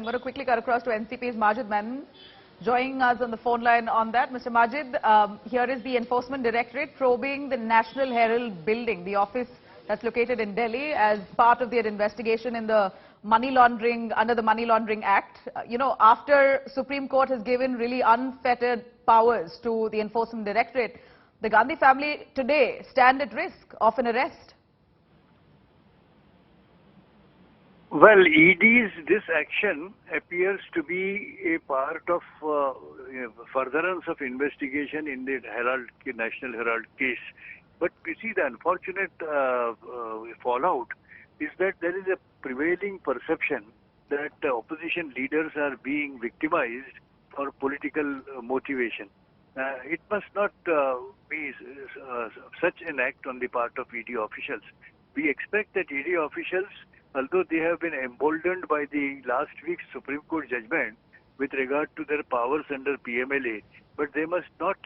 going to quickly cut across to NCP's Majeed joining us on the phone line on that. Mr. Majeed, here is the Enforcement Directorate probing the National Herald building, the office that's located in Delhi, as part of their investigation in the money laundering, under the Money Laundering Act. After Supreme Court has given really unfettered powers to the Enforcement Directorate, the Gandhi family today stand at risk of an arrest. Well, this action appears to be a part of furtherance of investigation in the National Herald case. But you see, the unfortunate fallout is that there is a prevailing perception that opposition leaders are being victimized for political motivation. It must not be such an act on the part of ED officials. We expect that ED officials, although they have been emboldened by the last week's Supreme Court judgment with regard to their powers under PMLA, but they must not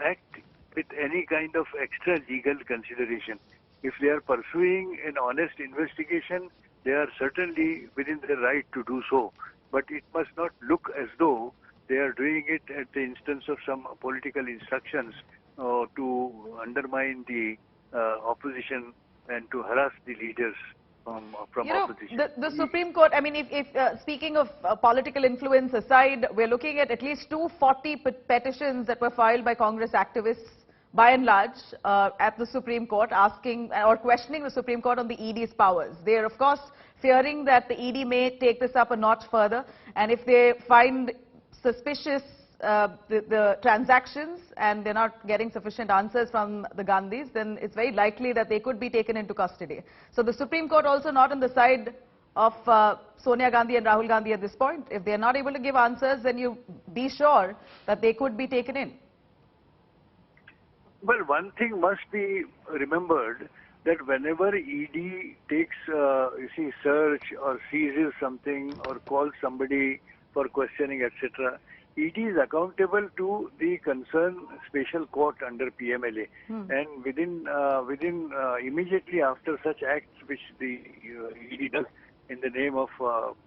act with any kind of extra legal consideration. If they are pursuing an honest investigation, they are certainly within their right to do so. But it must not look as though they are doing it at the instance of some political instructions to undermine the opposition and to harass the leaders from opposition. The Supreme Court, I mean, if speaking of political influence aside, we're looking at least 240 petitions that were filed by Congress activists, by and large, at the Supreme Court, asking or questioning the Supreme Court on the ED's powers. They're, of course, fearing that the ED may take this up a notch further, and if they find suspicious the transactions and they're not getting sufficient answers from the Gandhis, then it's very likely that they could be taken into custody. So the Supreme Court also not on the side of Sonia Gandhi and Rahul Gandhi at this point. If they're not able to give answers, then you be sure that they could be taken in. Well, one thing must be remembered, that whenever ED takes, search or seizes something or calls somebody for questioning, etc., ED is accountable to the concerned special court under PMLA. And within immediately after such acts which the ED does in the name of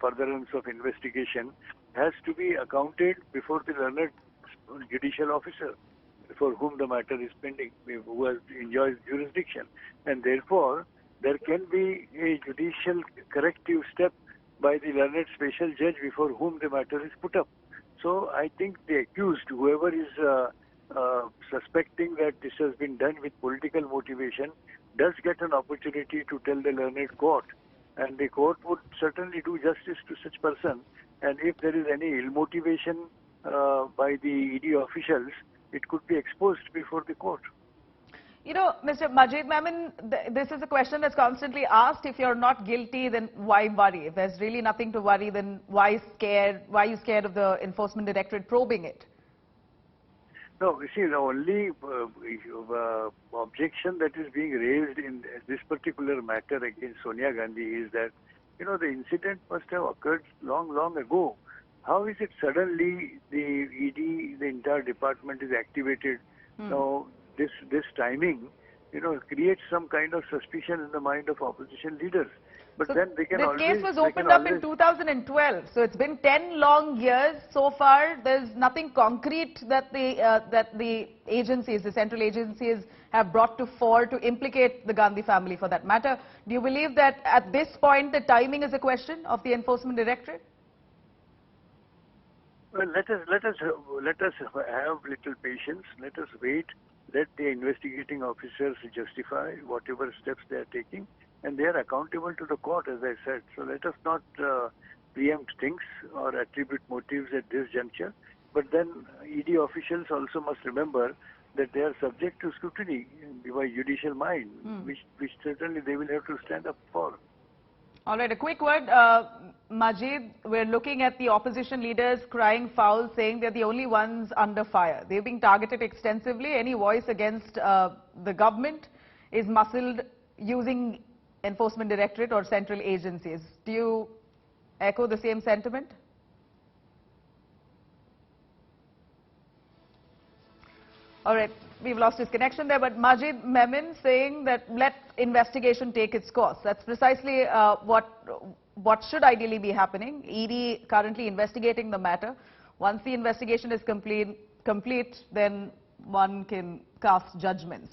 furtherance of investigation, has to be accounted before the learned judicial officer for whom the matter is pending, who enjoys jurisdiction. And therefore, there can be a judicial corrective step by the learned special judge before whom the matter is put up. So I think the accused, whoever is suspecting that this has been done with political motivation, does get an opportunity to tell the learned court. And the court would certainly do justice to such person. And if there is any ill motivation by the ED officials, it could be exposed before the court. Mr. Majeed, this is a question that's constantly asked. If you're not guilty, then why worry? If there's really nothing to worry, then why scared? Why are you scared of the Enforcement Directorate probing it? No, you see, the only objection that is being raised in this particular matter against Sonia Gandhi is that, the incident must have occurred long ago. How is it suddenly the ED, the entire department is activated? Now, this timing, creates some kind of suspicion in the mind of opposition leaders. But then they can always... This case was opened up in 2012, so it's been 10 long years so far. There's nothing concrete that the agencies, the central agencies, have brought to fore to implicate the Gandhi family for that matter. Do you believe that at this point the timing is a question of the Enforcement Directorate? Well, let us have little patience. Let us wait. Let the investigating officers justify whatever steps they are taking, and they are accountable to the court, as I said. So let us not preempt things or attribute motives at this juncture. But then ED officials also must remember that they are subject to scrutiny by judicial mind, which certainly they will have to stand up for. All right, a quick word. Majeed, we're looking at the opposition leaders crying foul, saying they're the only ones under fire. They're being targeted extensively. Any voice against the government is muscled using Enforcement Directorate or central agencies. Do you echo the same sentiment? All right, we've lost his connection there, but Majeed, Memon saying that let investigation take its course. That's precisely what what should ideally be happening. ED currently investigating the matter. Once the investigation is complete, then one can cast judgments.